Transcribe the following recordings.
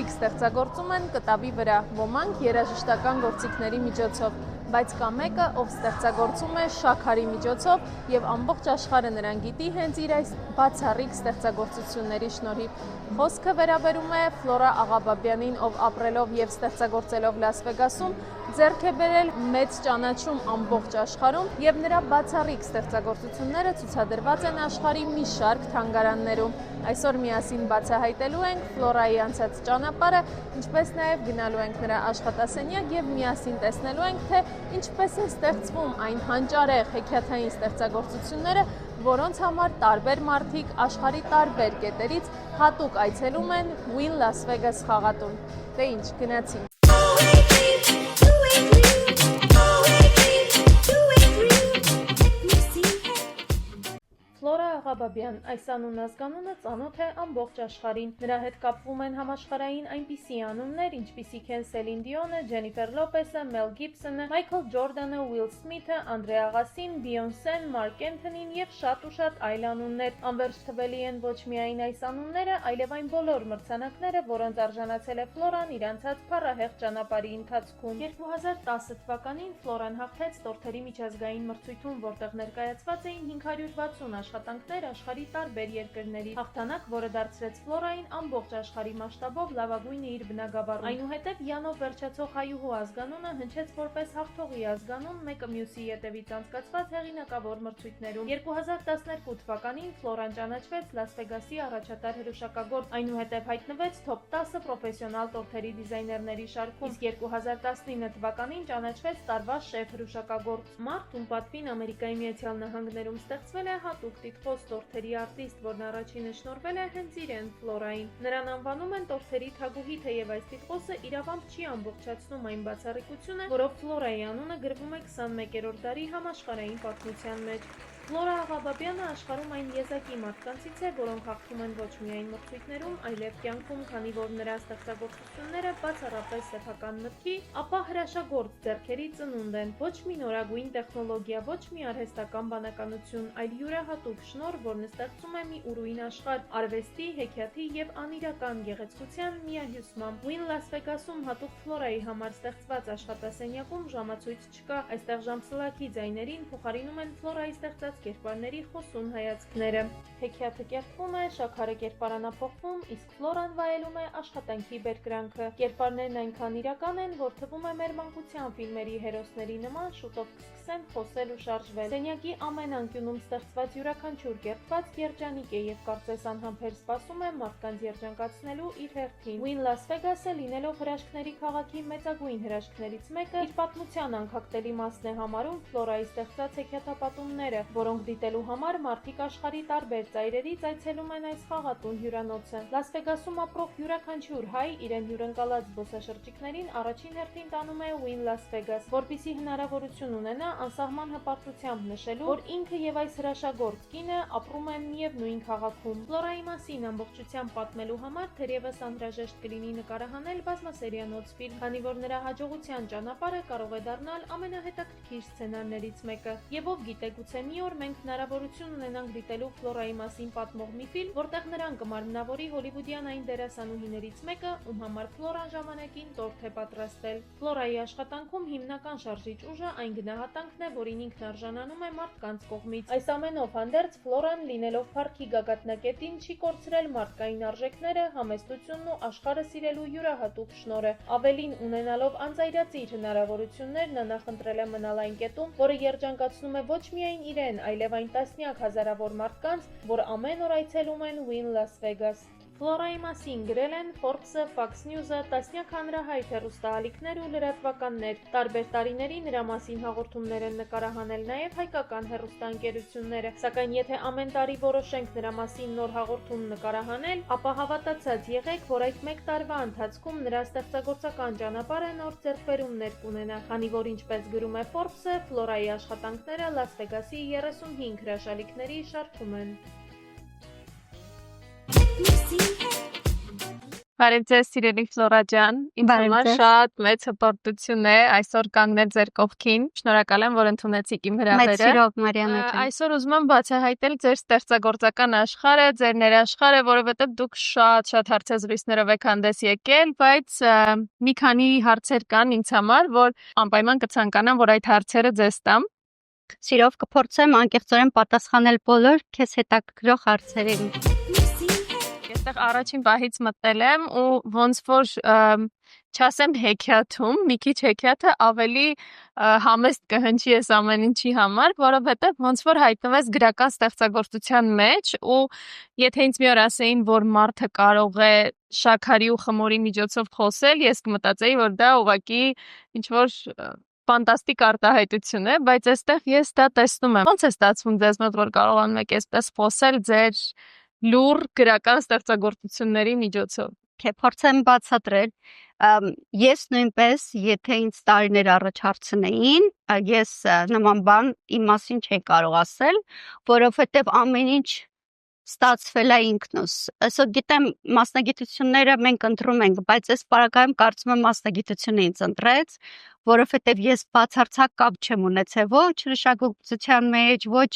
մարդիկ ստեղծագործում են կտավի վրա, ոմանք երաժշտական գործիքների միջոցով, բայց կա մեկը, ով ստեղծագործում է շաքարի միջոցով եւ ամբողջ աշխարհը նրան գիտի հենց իր այս բացառիկ ստեղծագործությունների շնորհիվ։ Խոսքը վերաբերում է Ֆլորա Աղաբաբյանին, ով ապրելով եւ ստեղծագործելով Լաս Վեգասում ձեռք է բերել մեծ ճանաչում ամբողջ աշխարհում եւ նրա բացառիկ ստեղծագործությունները ցուցադրված են աշխարհի մի շարք թանգարաններում։ Այսօր միասին բացահայտելու ենք Ֆլորայի անցած ճանապարհը, ինչպես նաև գնալու ենք նրա աշխատասենյակ եւ միասին տեսնելու ենք, թե ինչպես են ստեղծվում այն հանճարեղ հեքիաթային ստեղծագործությունները, որոնց համար տարբեր մարդիկ աշխարհի տարբեր կետերից հատուկ այցելում են Wynn Las Vegas խաղատուն։ Դե ինչ, գնացինք։ Ֆլորա Աղաբաբյան, այս անուն-ազգանունը ծանոթ է ամբողջ աշխարհին։ Նրա հետ կապվում են համաշխարհային այնպիսի անուններ, ինչպիսիք են Սելին Դիոնը, Ջենիֆեր Լոպեսը, Մել Գիբսոնը, Մայքլ Ջորդանը, Ուիլ Սմիթը, Անդրե Աղասին, Բիյոնսեն, Մարկ Էնթոնին եւ շատ ու շատ այլ անուններ։ Անվերջ թվելի են ոչ միայն այս անունները, այլև այն բոլոր մրցանակները, որոնց արժանացել է Ֆլորան իր անցած փառահեղ ճանապարհի ընթացքում։ 2010 թվականին Ֆլորան հաղթեց տորթերի միջազգային մրցույթում, որտեղ ներկայացված էին 560 աշխատանքներ աշխարհի տարբեր երկրների։ Հաղթանակ, որը դարձրեց Ֆլորային ամբողջ աշխարհի մասշտաբով լավագույնը իր բնագավառում։ Այնուհետև Յանով վերջացող հայուհու ազգանունը հնչեց որպես հաղթողի ազգանուն մեկը մյուսի ետևից անցկացված հեղինակավոր մրցույթներում։ 2012 թվականին Ֆլորան ճանաչվեց Լաս Վեգասի առաջատար հրուշակագործ, այնուհետև հայտնվեց թոփ 10 պրոֆեսիոնալ տորթերի դիզայներների շարքում, իսկ 2019 թվականին ճանաչվեց տարվա շեֆ հրուշակագործ։ Մարտ, ում պատվին Ամերիկայի Միացյալ Նահանգներում ստեղծվել է հատուկ տիտղոս տորթերի արտիստ, որն առաջինը շնորհվել է հենց իրեն Ֆլորային։ Նրան անվանում են տորթերի թագուհի, թեև այս տիտղոսը իրավամբ չի ամբողջացնում այն բացառիկությունը, որով Ֆլորայի անունը գրվում է 21-րդ դարի համաշխարհային պատմության մեջ։ Ֆլորա Աղաբաբյանը աշխարհում այն եզակի մարդկանցից է, որոնք հաղթում են ոչ միայն մրցույթներում, այլև կյանքում, քանի որ նրա ստեղծագործությունները բացառապես սեփական մտքի, ապա հրաշագործ ձեռքերի ծնունդ են։ Ոչ մի նորագույն տեխնոլոգիա, ոչ մի արհեստական բանականություն, այլ յուրահատուկ շնորհ, որն ստեղծում է մի ուրույն աշխարհ արվեստի, հեքիաթի եւ անիրական գեղեցկության միահյուսմամբ։ Wynn Las Vegas-ում հատուկ Ֆլորայի համար ստեղծված աշխատասենյակում ժամացույց չկա, այստեղ ժամսլաքի ձայներին փոխարինում են Ֆլորայի ստեղծած կերպարների խոսուն հայացքները։ Հեքիաթը կերտվում է, շաքարը կերպարանափոխվում, իսկ Ֆլորան վայելում է աշխատանքի բերկրանքը։ Կերպարներն այնքան իրական են, որ թվում է մեր մանկության ֆիլմերի հերոսների նման շուտով կսկսեն խոսել ու շարժվել։ Սենյակի ամեն անկյունում ստեղծված յուրաքանչյուր կերտված երջանիկ է եւ կարծես անհամբեր սպասում է մարդկանց երջանկացնելու իր հերթին։ Wynn Las Vegas-ը լինելով հրաշքների քաղաքի մեծագույն հրաշքներից մեկը, իր պատմության անքակտելի մասն է համարում Ֆլորայի ստեղծած հեքիաթապատումները, որոնք դիտելու համար մարդիկ աշխարհի տարբեր ծայրերից այցելում են այս խաղատուն հյուրանոցը։ Լաս Վեգասում ապրող յուրաքանչյուր հայ իրեն հյուրընկալած զբոսաշրջիկներին առաջին հերթին տանում է Wynn Las Vegas, որպեսզի հնարավորություն ունենա անսահման հպարտությամբ նշելու, որ ինքը եւ այս հրաշագործ կինը ապրում են միևնույն քաղաքում։ Ֆլորայի մասին ամբողջությամբ պատմելու համար թերևս անհրաժեշտ կլինի նկարահանել բազմասերիանոց ֆիլմ, քանի որ նրա հաջողության ճանապարհը կարող է դառնալ ամենահետաքրքիր սցենարներից մեկը։ Եվ ով գիտե, գուցե մի օր մենք հնարավորություն ունենանք դիտելու Ֆլորայի մասին պատմող մի ֆիլմ, որտեղ նրան կմարմնավորի հոլիվուդյան այն դերասանուհիներից մեկը, ում համար Ֆլորան ժամանակին տորթ է պատրաստել։ Ֆլորայի աշխատանքում հիմնական շարժիչ ուժը այն գնահատանքն է, որին ինքն արժանանում է մարդկանց կողմից։ Այս ամենով հանդերձ Ֆլորան, լինելով փառքի գագաթնակետին, չի կորցրել մարդկային արժեքները, համեստությունն ու աշխարհը սիրելու յուրահատուկ շնորհը։ Ավելին, ունենալով անծայրածիր հնարավորություններ, նա նախընտրել է մնալ այն կետում, որը երջանկացնում է ոչ միայն իրեն, այլև այն տասնյակ հազարավոր մարդկանց, որ ամեն օր այցելում են Wynn Las Vegas։ Ֆլորայի մասին գրել են Forbes-ը, Fox News-ը, տասնյակ հանրահայտ հեռուստաալիքներ ու լրատվականներ։ Տարբեր տարիների նրա մասին հաղորդումներ են նկարահանել նաև հայկական հեռուստաընկերությունները։ Սակայն եթե ամեն տարի որոշենք նրա մասին նոր հաղորդում նկարահանել, ապա հավատացած եղեք, որ այդ մեկ տարվա ընթացքում նրա ստեղծագործական ճանապարհը նոր ձեռքբերումներ կունենա, քանի որ ինչպես գրում է Forbes-ը, Ֆլորայի աշխատանքները Լաս Վեգասի 35 հրաշալիքների շարքում են։ Բարև ձեզ, սիրելի Ֆլորա ջան, ինձ Բարև համար ձեզ։ շատ մեծ հպարտություն է այսօր կանգնել ձեր կողքին։ Շնորհակալ եմ, որ ընդունեցիք իմ Մեծ հրավերը։ սիրով Մարիամա ջան։ Այսօր ուզում եմ բացահայտել ձեր ստեղծագործական աշխարհը, ձեր ներաշխարհը, որովհետև դուք շատ հարցազրույցներով եք հանդես եկել, բայց մի քանի հարցեր կան ինձ համար, որ անպայման կցանկանամ, որ այդ հարցերը ձեզ տամ։ Սիրով կփորձեմ անկեղծորեն պատասխանել բոլոր քեզ հետաքրքրող հարցերին։ Այստեղ առաջին պահից մտել եմ ու ոնց որ չասեմ հեքիաթում, մի քիչ հեքիաթը ավելի համեստ կհնչի այս ամեն ինչի համար, որովհետև ոնց որ հայտնվես գրական ստեղծագործության մեջ ու եթե ինձ մի օր ասեին, որ մարդը կարող է շաքարի ու խմորի միջոցով խոսել, ես կմտածեի, որ դա ուղղակի ինչ որ ֆանտաստիկ արտահայտություն է, բայց այստեղ ես դա տեսնում եմ։ Ոնց է ստացվում ձեզ մոտ, որ կարողանում եք այսպես խոսել ձեր լուր գրական ստեղծագործությունների միջոցով։ Փորձեմ բացատրել։ Ես նույնպես, եթե ինձ տարիներ առաջ հարցնեին, ես նման բան իմ մասին չէի կարող ասել, որովհետև ամեն ինչ ստացվել է ինքնուս։ Այսօր գիտեմ մասնագիտությունները մենք ընտրում ենք, բայց այս պարագայում կարծում եմ մասնագիտությունը ինձ ընտրեց, որովհետև ես բացարձակ կապ չեմ ունեցել ոչ հրաշագործության մեջ, ոչ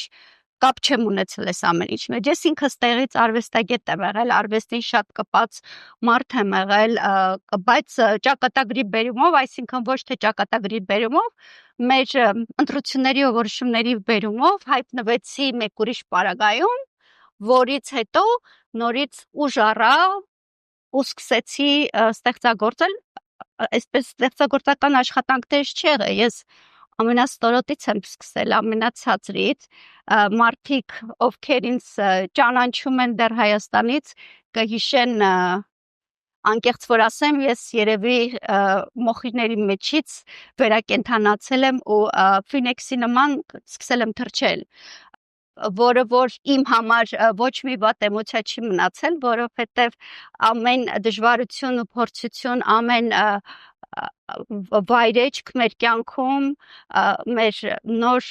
կապ չեմ ունեցել այս ամեն ինչի մեջ։ Ես ինքս տեղից արվեստագետ եմ եղել, արվեստին շատ կպած մարդ եմ եղել, բայց ճակատագրի բերումով, այսինքն ոչ թե ճակատագրի բերումով, մեր ընտրությունների ու որոշումների բերումով հայտնվեցի մեկ ուրիշ պարագայում, որից հետո նորից ուժ առա ու սկսեցի ստեղծագործել, այսպես ստեղծագործական աշխատանքներ չեղել, ես ամենաստորոտից եմ սկսել, ամենացածրից, մարդիկ, ովքեր ինձ ճանաչում են դեռ Հայաստանից, կհիշեն, անկեղծ որ ասեմ, ես երևի մոխիրների մեջից վերակենդանացել եմ ու ֆինեքսի նման սկսել եմ թռչել, որը որ իմ համար ոչ մի վատ էմոցիա չի մնացել, որովհետև ամեն դժվարություն ու փորձություն, ամեն վայրեջք մեր կյանքում, մեր նոր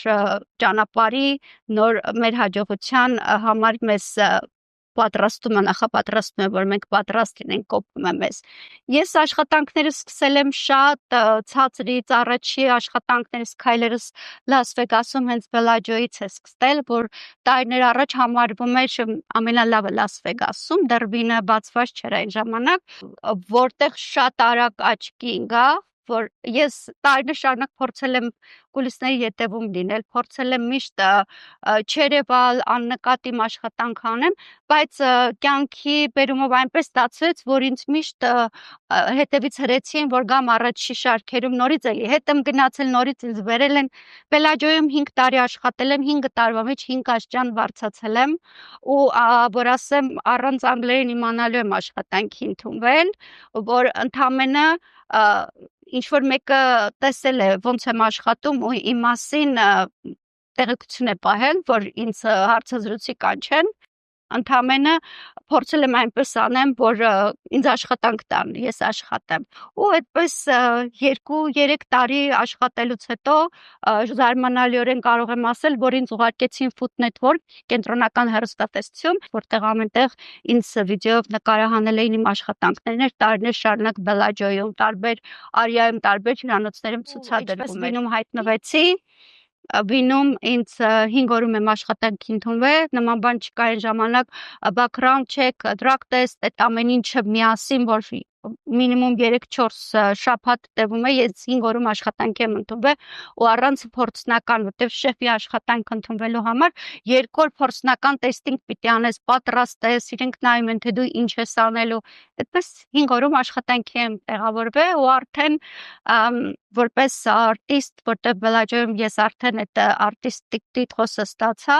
ճանապարհի, նոր մեր հաջողության համար մեզ պատրաստում է, նախապատրաստում է, որ մենք պատրաստ լինենք, կոփում է մեզ։ Ես աշխատանքները սկսել եմ շատ ցածրից, առաջի աշխատանքներս, քայլերս Լաս Վեգասում հենց Բելաջոյից է սկսել, որ տարիներ առաջ համարվում էր ամենալավը Լաս Վեգասում, դեռ վինը բացված չէր այն ժամանակ, որտեղ շատ արագ աչքի ընկավ, որ ես տարիներ շարունակ փորձել եմ կուլիսների ետևում լինել, փորձել եմ միշտ չերևալ, աննկատ իմ աշխատանք անեմ, բայց կյանքի բերումով այնպես ստացվեց, որ ինձ միշտ հետևից հրեցին, որ գամ առաջի շարքերում նորից էլի, հետ եմ գնացել, նորից ինձ վերել են, Բելաջոյում 5 տարի աշխատել եմ, 5 տարվա մեջ 5 աստիճան բարձրացել եմ ու որ ասեմ առանց անգլերեն իմանալու եմ աշխատանքի ընդունվել, որ ընդամենը ինչ որ մեկը տեսել է ոնց եմ աշխատում ու իմ մասին տեղեկություն է պահել, որ ինձ հարցազրույցի կանչեն, ընդամենը փորձել եմ այնպես անեմ, որ ինձ աշխատանք տան, ես աշխատեմ։ Ու այդպես 2-3 տարի աշխատելուց հետո զարմանալիորեն կարող եմ ասել, որ ինձ ուղարկեցին Food Network, կենտրոնական հեռուստատեսություն, որտեղ ամենտեղ ինձ վիդեոյով նկարահանել էին իմ աշխատանքներն, տարիներ շարունակ Բելաջոյում, տարբեր Արիայում, տարբեր հյուրանոցներում ցուցադրվում էր։ Վինում հայտնվեցի, վինում ինձ 5 օրում եմ աշխատանքի ընդունվել, նման բան չկա այն ժամանակ, background check, drug test, այդ ամեն ինչը միասին, որ մինիմում 3-4 շաբաթ տևում է, ես 5 օրում աշխատանքի եմ ընդունվել ու առանց փորձնական, որտեղ շեֆի աշխատանք ընդունվելու համար 2 օր փորձնական տեստինգ պիտի անես, պատրաստ ես, իրենք նայում են, թե դու ինչ ես անելու, այդպես 5 օրում աշխատանքի եմ տեղավորվել ու արդեն որպես արտիստ, որտեղ Բելաջոյում ես արդեն այդ արտիստիկ տիտղոսը ստացա,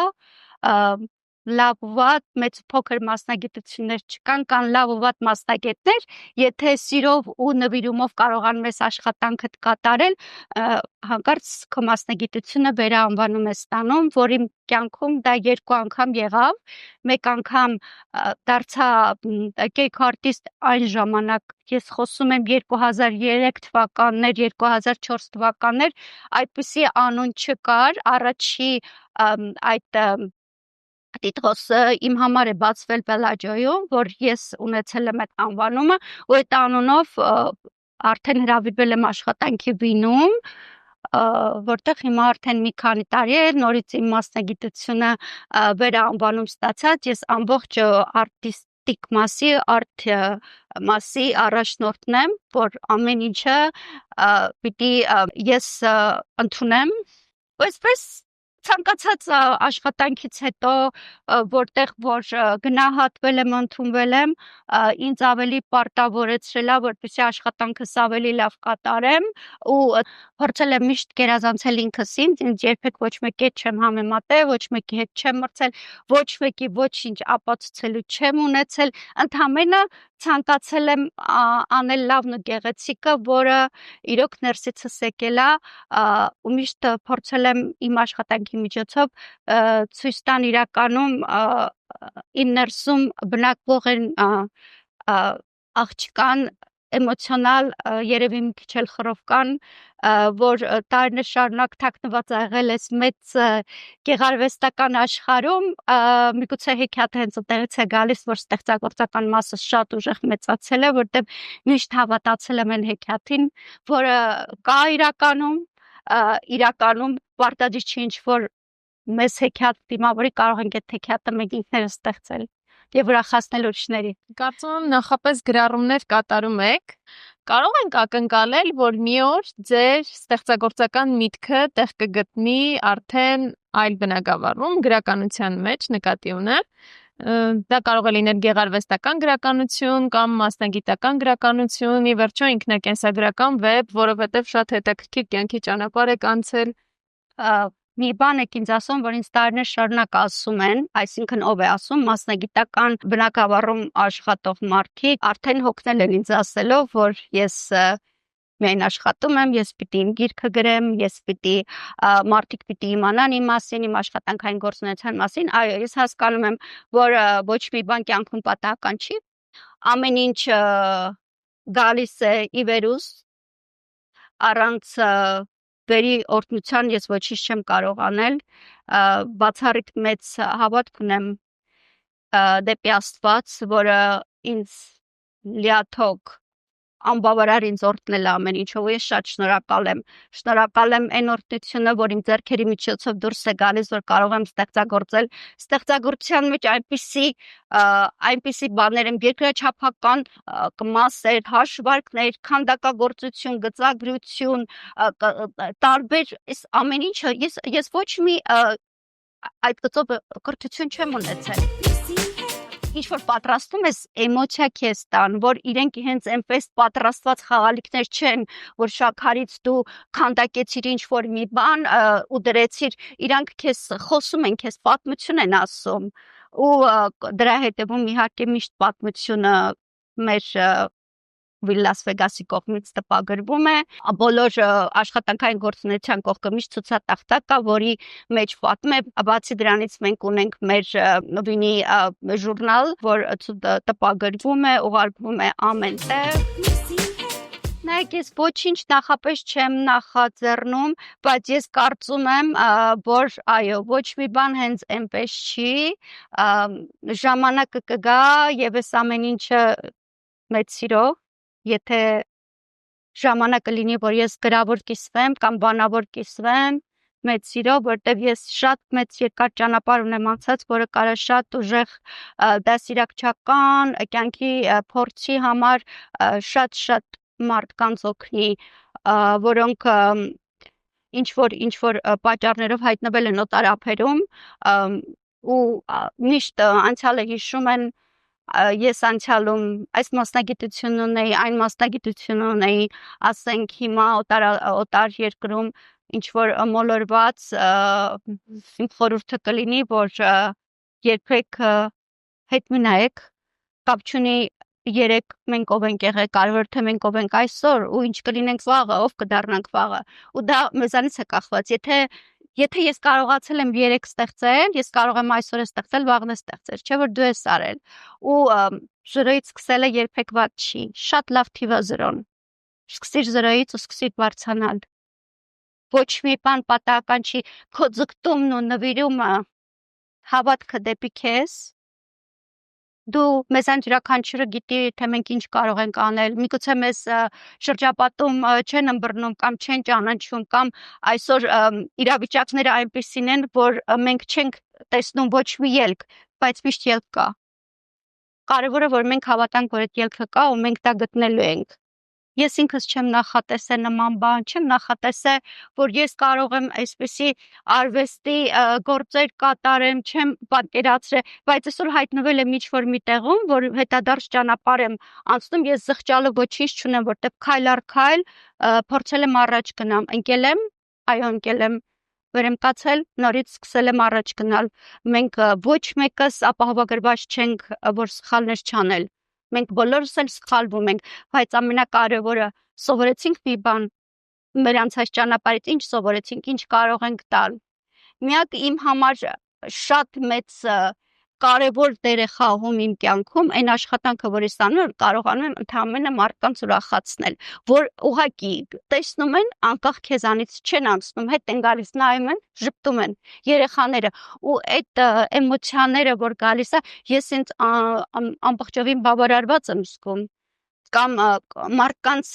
լավ ու վատ, մեծ փոքր մասնագիտություններ չկան, կան լավ ու վատ մասնագետներ, եթե սիրով ու նվիրումով կարողանում ես աշխատանքդ կատարել, հանկարծ քո մասնագիտությունը վերանվանում է ստանում, որ իմ կյանքում դա 2 անգամ եղավ, մեկ անգամ դարձա կեյք արտիստ այն ժամանակ, ես խոսում եմ 2003 թվականներ, 2004 թվականներ, այդպիսի անուն չկար, առաջի այդ տիտղոսը իմ համար է բացվել Բելաջոյում, որ ես ունեցել եմ այդ անվանումը, ու այդ անունով արդեն հրավիրվել եմ աշխատանքի Վինում, որտեղ հիմա արդեն մի քանի տարի է նորից իմ մասնագիտությունը վերանվանում ստացած, ես ամբողջ արտիստիկ մասի, արտ մասի առաջնորդն եմ, որ ամեն ինչը պիտի ես ընդունեմ, այսպես ցանկացած աշխատանքից հետո, որտեղ որ գնահատվել եմ, ընդունվել եմ, ինձ ավելի պարտավորեցրել է, որպեսզի աշխատանքս ավելի լավ կատարեմ, ու փորձել եմ միշտ գերազանցել ինքս ինձ երբեք ոչ մեկի հետ չեմ համեմատել, ոչ մեկի հետ չեմ մրցել, ոչ մեկի ոչինչ ապացուցելու չեմ ունեցել, ընդամենը ցանկացել եմ անել լավն ու գեղեցիկը, որը իրոք ներսիցս եկել է, ու միշտ փորձել եմ իմ աշխատանքի միջոցով ցույց տան իրականում իմ ներսում բնակվող են աղջկան էմոցիոնալ, երևի մի քիչ էլ խռովկան, որ տարիներ շարունակ թաքնված ա եղել այս մեծ գեղարվեստական աշխարհում, միգուցե հեքիաթը հենց այդտեղից է գալիս, որ ստեղծագործական մասը շատ ուժեղ մեծացել է, որտեղ միշտ հավատացել եմ այն հեքիաթին, որը կա իրականում պարտադիր չի ինչ-որ մեզ հեքիաթ դիմավորի, կարող ենք այդ հեքիաթը մենք ինքներս ստեղծել եւ ուրախացնել ուրիշների։ Կարծում եմ նախապես գրառումներ կատարում եք, կարող ենք ակնկալել, որ մի օր ձեր ստեղծագործական միտքը տեղ կգտնի արդեն այլ բնագավառում, գրականության մեջ նկատի ունեմ, դա կարող է լինել գեղարվեստական գրականություն կամ մասնագիտական գրականություն, ի վերջո ինքնակենսագրական վեբ, որովհետև շատ հետաքրքիր կյանքի ճանապարհ եք անցել։ Մի բան եք ինձ ասում, որ ինձ տարիներ շարունակ ասում են, այսինքն ով է ասում, մասնագիտական բնագավառում աշխատող մարդիկ արդեն հոգնել են ինձ ասելով, որ ես միայն աշխատում եմ, ես պիտի իմ գիրքը գրեմ, ես պիտի մարդիկ պիտի իմանան իմ մասին, իմ աշխատանքային գործունեության մասին, այո, ես հասկանում եմ, որ ոչ մի բան կյանքում պատահական չի, ամեն ինչ գալիս է ի վերուս, առանց վերի օրհնության ես ոչինչ չեմ կարող անել, բացառիկ մեծ հավատք ունեմ դեպի Աստված, որը ինձ լիաթոք անբավարար ինձ օրհնել է ամեն ինչով, ու ես շատ շնորհակալ եմ այն օրհնությունը, որ իմ ձեռքերի միջոցով դուրս է գալիս, որ կարող եմ ստեղծագործել ստեղծագործության մեջ այնպիսի բաներ եմ, երկրաչափական մասեր, հաշվարկներ, քանդակագործություն, գծագրություն, տարբեր ամեն ինչը ես ոչ մի այդ գծով կրթություն չեմ ունեցել, ինչ որ պատրաստում ես էմոցիա քեզ տան, որ իրենք հենց այնպես պատրաստված խաղալիքներ չեն, որ շաքարից դու քանդակեցիր ինչ որ մի բան ու դրեցիր, իրանք քեզ խոսում են, քեզ պատմություն են ասում, ու դրա հետևում իհարկե միշտ պատմությունը մեր Լաս Վեգասի կողմից տպագրվում է, բոլոր աշխատանքային գործունեության կողքը միշտ ցուցատախտակ կա, որի մեջ պատմ է, բացի դրանից մենք ունենք մեր Վինի ժուրնալ, որ տպագրվում է, ուղարկվում է ամեն տեղ։ Նայեք, ես ոչինչ նախապես չեմ նախաձեռնում, բայց ես կարծում եմ, որ այո, ոչ մի բան հենց այնպես չի, ժամանակը կգա եւ այս ամեն ինչը մեծ սիրով, եթե ժամանակը լինի, որ ես գրավոր կիսվեմ կամ բանավոր կիսվեմ, մեծ սիրով, որտեղ ես շատ մեծ երկար ճանապարհ ունեմ անցած, որը կարա շատ ուժեղ դասիրակչական կյանքի փորձի համար շատ մարդկանց օգնի, որոնք ինչ որ պատճառներով հայտնվել են օտարափերում, ու միշտ անցյալը հիշում են, ես անցյալում այս մասնագիտությունն ունեի, այն մասնագիտությունն ունեի, ասենք հիմա օտար երկրում ինչ որ մոլորված, իմ խորհուրդը կլինի, որ երբեք հետ մի նայեք, կապ չունի երեք մենք ով ենք եղել, կարևոր թե մենք ով ենք այսօր, ու ինչ կլինենք վաղը, ով կդառնանք վաղը, ու դա մեզանից է կախված, Եթե ես կարողացել եմ 3 ստեղծել, ես կարող եմ այսօր ստեղծել, վաղն ստեղծել, չէ՞ որ դու ես արել։ Ու 0-ից սկսելը երբեք վատ չի։ Շատ լավ թիվ է 0-ն։ Սկսիր 0-ից ու սկսիր բարձրանալ։ Ոչ մի բան պատահական չի, քո ձգտումն ու նվիրումը հավատքը դեպի քեզ, դու մեզանց յուրաքանչյուրը գիտի, թե մենք ինչ կարող ենք անել, միգուցե մեզ շրջապատում չեն ըմբռնում կամ չեն ճանաչում կամ այսօր իրավիճակները այնպիսին են, որ մենք չենք տեսնում ոչ մի ելք, բայց միշտ ելք կա։ Կարևորը որ մենք հավատանք, որ այդ ելքը կա ու մենք դա գտնելու ենք։ Ես ինքս չեմ նախատեսել նման բան, չեմ նախատեսել, որ ես կարող եմ այսպիսի արվեստի գործեր կատարեմ, չեմ պատկերացրել, բայց այսօր հայտնվել եմ ինչ-որ մի տեղում, որ հետադարձ ճանապարհ եմ անցնում, ես զղջալը ոչինչ չունեմ, որտեղ քայլ առ քայլ փորձել եմ առաջ գնամ, ընկել եմ, այո, ընկել եմ, վեր եմ կացել, նորից սկսել եմ առաջ գնալ։ Մենք ոչ մեկս ապահովագրված չենք, որ սխալներ չանել։ Մենք բոլորս էլ սխալվում ենք, բայց ամենակարևորը սովորեցինք մի բան, մեր անցած ճանապարհից ինչ սովորեցինք, ինչ կարող ենք տալ։ Միակ իմ համար շատ մեծ կարևոր դեր է խաղում իմ կյանքում այն աշխատանքը, որ ես անում եմ, կարողանում եմ ընդհանրապես մարդկանց ուրախացնել, որ ուղղակի տեսնում են, անկախ քեզանից չեն անցնում, հետ են գալիս, նայում են, ժպտում են երեխաները ու այդ էմոցիաները, որ գալիս է, ես ինձ ամբողջովին բավարարված եմ զգում կամ մարդկանց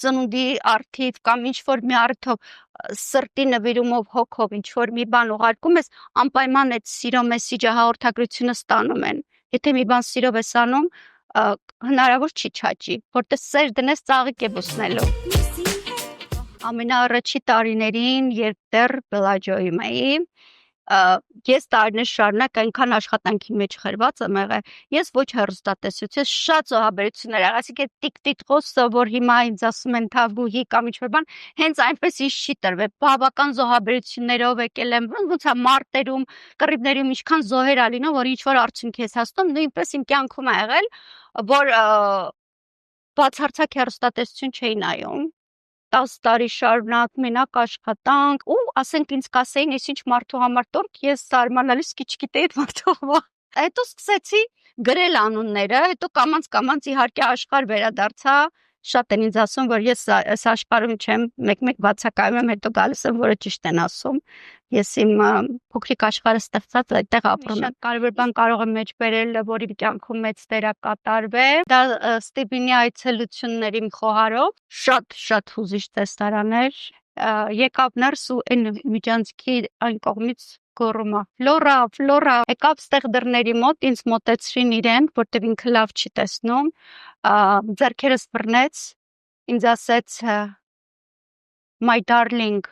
ծնունդի արդիվ կամ ինչ-որ մի արդյոք սրտի նվիրումով հոգով ինչ-որ մի բան ուղարկում ես, անպայման այդ սիրո մեսիջը հաղորդագրությունը ստանում են։ Եթե մի բան սիրով ես անում, հնարավոր չի չաճի, որտեղ սեր դնես ծաղիկ է բուսնելու։ Ամենաառաջի տարիներին, երբ դեռ Բելաջոյում էի, ես տարիներ շարունակ այնքան աշխատանքի մեջ խրված եմ եղել, ես ոչ հեռուստատեսություն, ես շատ զոհաբերություններ եղա, ասիկ այդ տիկ-տիկ խոսքը, որ հիմա ինձ ասում են թավուհի կամ ինչ-որ բան, հենց այնպես ինձ չի տրվել, բավական զոհաբերություններով եկել եմ, ոնց է մարտերում, կռիվներում ինչքան զոհեր ա լինում, որ ինչ-որ արդյունք ես հասնում, նույնպես իմ կյանքում ա եղել, որ բացարձակ հեռուստատեսություն չէի նայում 10 տարի շարունակ մենակ աշխատանք ու ասենք ինձ կասեին, ես ինչ մարդու համար տորք, ես զարմանալիս չգիտեի այդ մարդու համար։ Հետո սկսեցի գրել անունները, հետո կամած իհարկե աշխարհ վերադարձա, շատ են ինձ ասում, որ ես այս աշխարհում չեմ, մեկ-մեկ բացակայում եմ, հետո գալիս եմ, որը ճիշտ են ասում։ Ես իմ փոքրիկ աշխարհը ստեղծած այդտեղ ապրում եմ։ Շատ կարևոր բան կարող եմ մեջ բերել, որ իմ կյանքում մեծ դեր ա կատարվել։ Դա Ստիպինի այցելություններ իմ խոհարով, շատ հուզիչ տեսարաններ։ Եկավ ներս ու այն միջանցքի այն կողմից գոռում է Ֆլորա, եկավ ստեղ դռների մոտ, ինձ մոտեցրին իրեն, որտեղ ինքը լավ չի տեսնում, ձեռքերս բռնեց, ինձ ասեց My darling,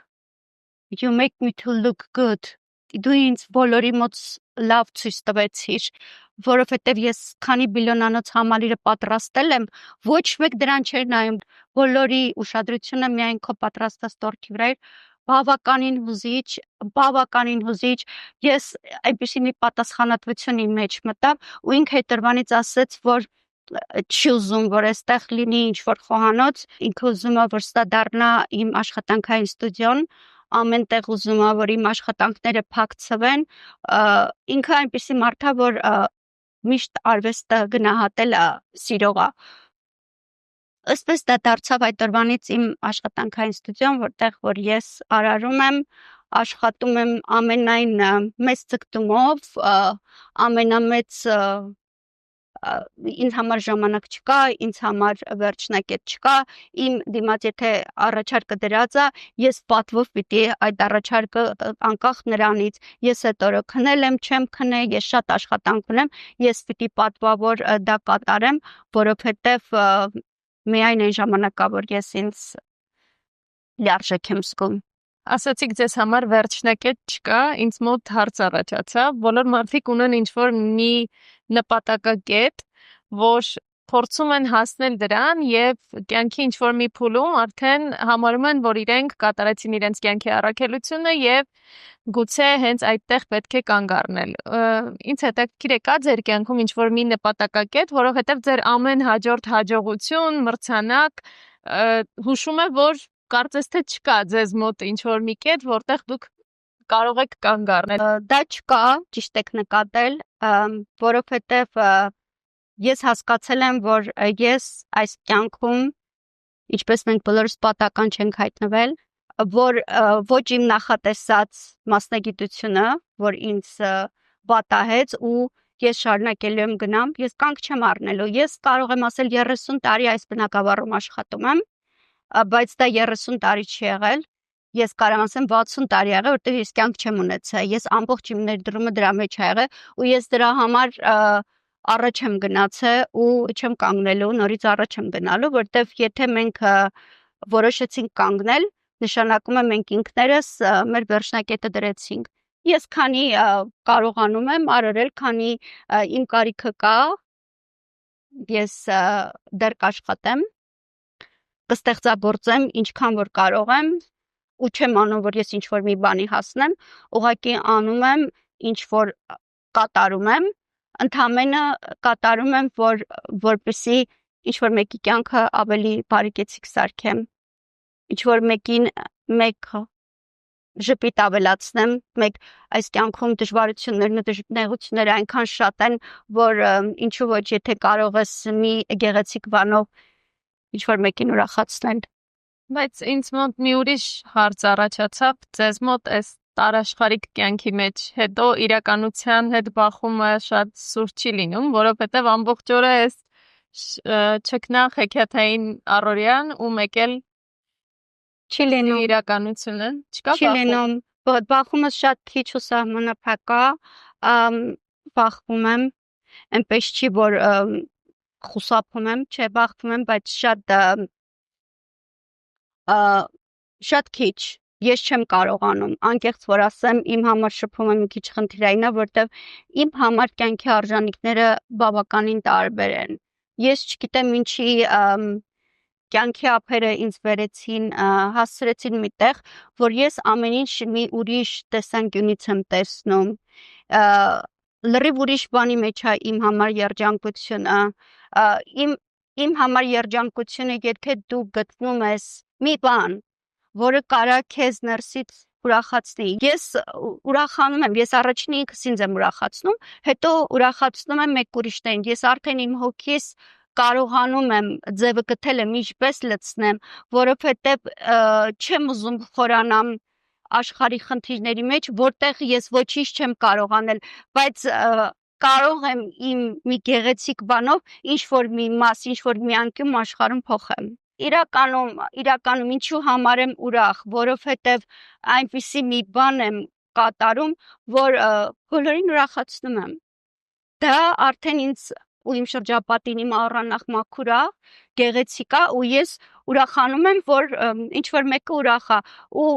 you make me to look good. Դու ինձ բոլորի մոտ լավ ցույց տվեցիր, որովհետև ես քանի բիլիոնանոց համալիրը պատրաստել եմ, ոչ մեկ դրան չէր նայում, բոլորի ուշադրությունը միայն քո պատրաստած տորթի վրա էր, բավականին հուզիչ, ես այնպիսի մի պատասխանատվություն իմ մեջ մտավ ու ինքը հետրվանից ասեց, որ չի ուզում, որ այստեղ լինի ինչ-որ խոհանոց, ինքը ուզում է, որ սա դառնա իմ աշխատանքային ստուդիոն, ամեն տեղ ուզում է, որ իմ աշխատանքները փակցվեն, ինքը այնպիսի մարդ է, որ միշտ արվեստը գնահատել է սիրող է։ Ըսպես դա դարձավ այդ օրվանից իմ աշխատանքային ստուդիոն, որտեղ որ ես արարում եմ, աշխատում եմ ամենայն մեծ ձգտումով, ամենամեծ ինձ համար ժամանակ չկա, ինձ համար վերջնակետ չկա, իմ դիմաց եթե առաջարկը դրած է, ես պատվով պիտի այդ առաջարկը անկախ նրանից, ես այդ օրը քնել եմ, չեմ քնել, ես շատ աշխատանք ունեմ, ես պիտի պատվավոր դա կատարեմ, որովհետև միայն այն ժամանակա, որ ես ինձ լիարժեք եմ զգում։ Ասացիք ձեզ համար վերջնակետ չկա, ինձ մոտ հարց առաջացավ, բոլոր մարդիկ ունեն ինչ-որ մի նպատակակետ, որ փորձում են հասնել դրան եւ կյանքի ինչ-որ մի փուլում արդեն համարում են, որ իրենք կատարեցին իրենց կյանքի առաքելությունը եւ գուցե հենց այդտեղ պետք է կանգ առնել։ Ինձ հետաքրքիր է կա ձեր կյանքում ինչ-որ մի նպատակակետ, որովհետեւ ձեր ամեն հաջորդ հաջողություն, մրցանակ հուշում է, որ կարծես թե չկա ձեզ մոտ ինչ-որ մի կետ, որտեղ դուք կարող եք կանգ առնել։ Դա չկա, ճիշտ եք նկատել, որովհետև ես հասկացել եմ, որ ես այս կյանքում, ինչպես մենք բոլորս պատական չենք հայտնվել, որ ոչ իմ նախատեսած մասնագիտությունը, որ ինձ պատահեց ու ես շարունակելու եմ գնամ, ես կանգ չեմ առնելու։ Ես կարող եմ ասել 30 տարի այս բնակավարում աշխատում եմ, բայց դա 30 տարի չի եղել։ Ես կարող եմ ասեմ 60 տարի եղել, որտեղ ես կյանք չեմ ունեցել։ Ես ամբողջ իմ ներդրումը դրա մեջ ա եղել ու ես դրա համար առաջ եմ գնացել ու չեմ կանգնելու, նորից առաջ եմ գնալու, որտեղ եթե մենք որոշեցինք կանգնել, նշանակում է մենք ինքներս մեր վերջնակետը դրեցինք։ Ես քանի կարողանում եմ արարել, քանի իմ կարիքը կա, ես դեռ կաշխատեմ, կստեղծագործեմ ինչքան որ կարող եմ ու չեմ անում, որ ես ինչ-որ մի բանի հասնեմ, ուղղակի անում եմ, ինչ-որ կատարում եմ, ընդամենը կատարում եմ, որպեսզի ինչ-որ մեկի կյանքը ավելի բարեկեցիկ սարքեմ, ինչ-որ մեկին մեկ ժպիտ ավելացնեմ, մեկ այս կյանքում դժվարություններն ու նեղությունները այնքան շատ են, որ ինչու ոչ, եթե կարող ես մի գեղեցիկ բանով ինչ-որ մեկին ուրախացնել։ Բայց ինձ մոտ մի ուրիշ հարց առաջացավ, ձեզ մոտ այս տարաշխարհիկ կյանքի մեջ հետո իրականության հետ բախումը շատ սուրճ չի լինում, որովհետև ամբողջ օրը այս չքնաղ հեքիաթային առօրյան ու մեկ էլ Չի լինում իրականությունը, չկա չի լինում, բախումս շատ քիչ ու սահմանափակ է, բախվում եմ, այնպես չի, որ խուսափում եմ, չէ, բախվում եմ, բայց շատ քիչ, ես չեմ կարողանում, անկեղծ որ ասեմ, իմ համար շփումը մի քիչ խնդիրային է, որտեղ իմ համար կյանքի արժանինքները բավականին տարբեր են։ Ես չգիտեմ ինչի կյանքի ափերը ինձ վերեցին, հասցրեցին մի տեղ, որ ես ամեն ինչ մի ուրիշ տեսանկյունից եմ տեսնում, լրիվ ուրիշ բանի մեջ է իմ համար երջանկությունը, իմ համար երջանկությունը, եթե դու գտնում ես մի բան, որը կարա քեզ ներսից ուրախացնի։ Ես ուրախանում եմ, ես առաջին ինքս ինձ եմ ուրախացնում, հետո ուրախացնում եմ մեկ ուրիշներին։ Ես արդեն իմ հոգիս կարողանում եմ ձևը գտել եմ ինչպես լցնեմ, որովհետև չեմ ուզում խորանամ աշխարհի խնդիրների մեջ, որտեղ ես ոչինչ չեմ կարող անել, բայց կարող եմ իմ մի գեղեցիկ բանով ինչ-որ մի մաս, ինչ-որ մի անկյուն աշխարհում փոխեմ։ Իրականում ինչու համար եմ ուրախ, որովհետև այնպիսի մի բան եմ կատարում, որ բոլորին ուրախացնում եմ։ Դա արդեն ինձ ու իմ շրջապատին իմ առանախ մաքուր է, գեղեցիկ է ու ես ուրախանում եմ, որ ինչ-որ մեկը ուրախ է ու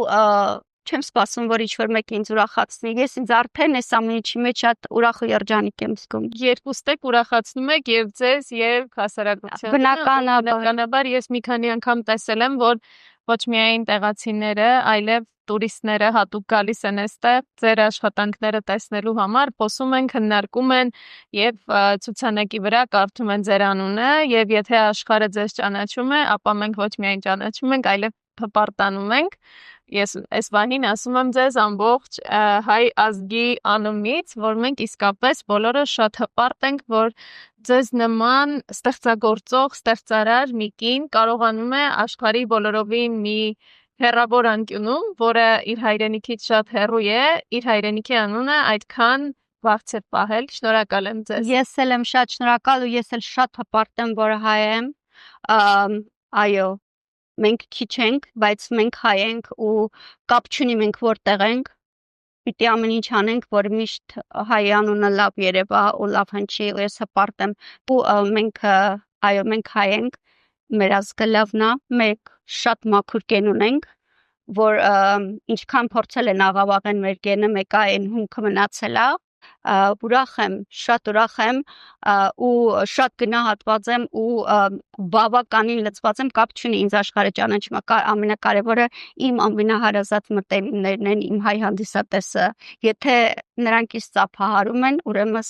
չեմ սպասում, որ ինչ-որ մեկը ինձ ուրախացնի։ Ես ինձ արդեն այս ամեն ինչի մեջ շատ ուրախ ու երջանիկ եմ զգում։ Երկուստ եք ուրախացնում եք եւ ձեզ եւ հասարակությանը։ Բնականաբար ես մի քանի անգամ տեսել եմ, որ ոչ միայն տեղացիները, այլև տուրիստները հատուկ գալիս են այստեղ ձեր աշխատանքները տեսնելու համար, խոսում են, քննարկում են եւ ցուցանակի վրա կարդում են ձեր անունը եւ եթե աշխարհը ձեզ ճանաչում է, ապա մենք ոչ միայն ճանաչում ենք, այլև հպարտանում ենք։ Ես այս բանին ասում եմ ձեզ ամբողջ հայ ազգի անունից, որ մենք իսկապես բոլորը շատ հպարտ ենք, որ ձեզ նման ստեղծագործող, ստեղծարար մի կին կարողանում է աշխարհի բոլորովին մի հեռավոր անկյունում, որը իր հայրենիքից շատ հեռու է, իր հայրենիքի անունը այդքան բարձր պահել։ Շնորհակալ եմ ձեզ։ Ես էլ եմ շատ շնորհակալ ու ես էլ շատ հպարտ եմ, որ հայ եմ։ Այո, մենք քիչ ենք, բայց մենք հայ ենք ու կապ չունի մենք որտեղ ենք։ Պիտի ամեն ինչ անենք, որ միշտ հայ անունը լավ երևա ու լավ հնչի, ու ես հպարտ եմ։ Ու մենք հայ ենք, մեր ազգը լավն է, մենք շատ մաքուր գեն ունենք, որ ինչքան փորձել են աղավաղեն մեր գենը, մեկ այն հումքը մնացել է, ուրախ եմ, շատ ուրախ եմ ու շատ գնահատված եմ ու բավականին լցված եմ, կապ չունի ինձ աշխարհը ճանաչում է, ամենակարևորը իմ ամենահարազատ մտերիմներն են, իմ հայ հանդիսատեսը, եթե նրանք ինձ ծափահարում են, ուրեմն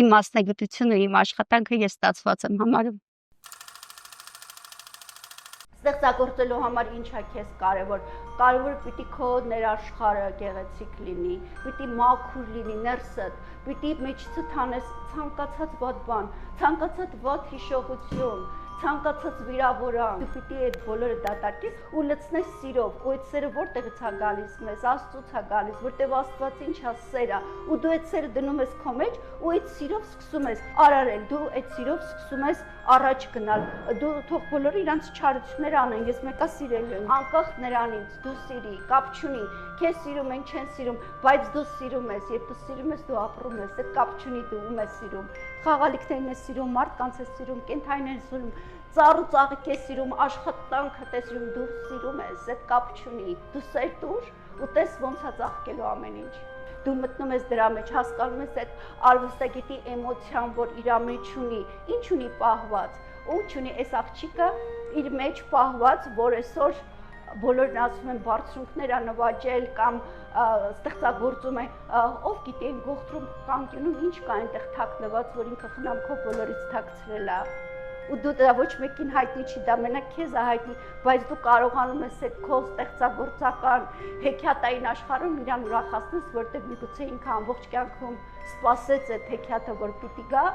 իմ մասնագիտությունը, իմ աշխատանքը ես ստացված եմ համարում։ Ստեղծագործելու համար ինչ է քեզ կարևոր։ Կարևոր պիտի քո ներաշխարհը գեղեցիկ լինի, պիտի մաքուր լինի ներսդ, պիտի մեջիցդ անես ցանկացած վատ բան, ցանկացած վատ հիշողություն։ ցանկացած վիրավորան, դու պիտի այդ բոլորը դատարկես ու լցնես սիրով, ու այդ սերը որտեղից է գալիս մեզ, Աստծուց է գալիս, որտեղ Աստված ինչա սեր է, ու դու այդ սերը դնում ես քո մեջ, ու այդ սիրով սկսում ես արարել, դու այդ սիրով սկսում ես առաջ գնալ, դու թող բոլորը իրանց չարություններ անեն, ես մեկա սիրել եմ, անկախ նրանից, դու սիրի, կապ չունի, քեզ սիրում են, չեն սիրում, բայց դու սիրում ես, երբ դու սիրում ես, դու ապրում ես, այդ կապ չունի դու ում ես սիրում, խաղալիքներն ես սիրում, մարդկանց ես սիրում, կենդանիներն ես սիրում, ծառ ու ծաղիկ ես սիրում, աշխատանքը ես սիրում, դու սիրում ես, այդ կապ չունի, դու սեր տուր ու տես ոնց է ծաղկելու ամեն ինչ։ Դու մտնում ես դրա մեջ, հասկանում ես այդ արվեստագետի էմոցիան, որ իր մեջ ունի, ինչ ունի պահված, ու ունի այս աղջիկը իր մեջ պահված, որ այսօր բոլորն ասում են բարձունքներ է նվաճել կամ ստեղծագործում է, ով գիտի այն գողտրում կանգնում ինչ կա այնտեղ թաքնված, որ ինքը խնամքով բոլորից թաքցրել է։ Ու դու դա ոչ մեկին հայտնի չի, դա մենակ քեզ է հայտնի, բայց դու կարողանում ես այդ քո ստեղծագործական հեքիաթային աշխարհում իրան ուրախացնես, որտեղ միգուցե ինքը ամբողջ կյանքում սպասեց այդ հեքիաթը, որ պիտի գա,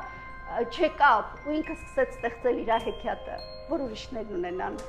չեկավ ու ինքը սկսեց ստեղծել իր հեքիաթը, որ ուրիշներն ունենան։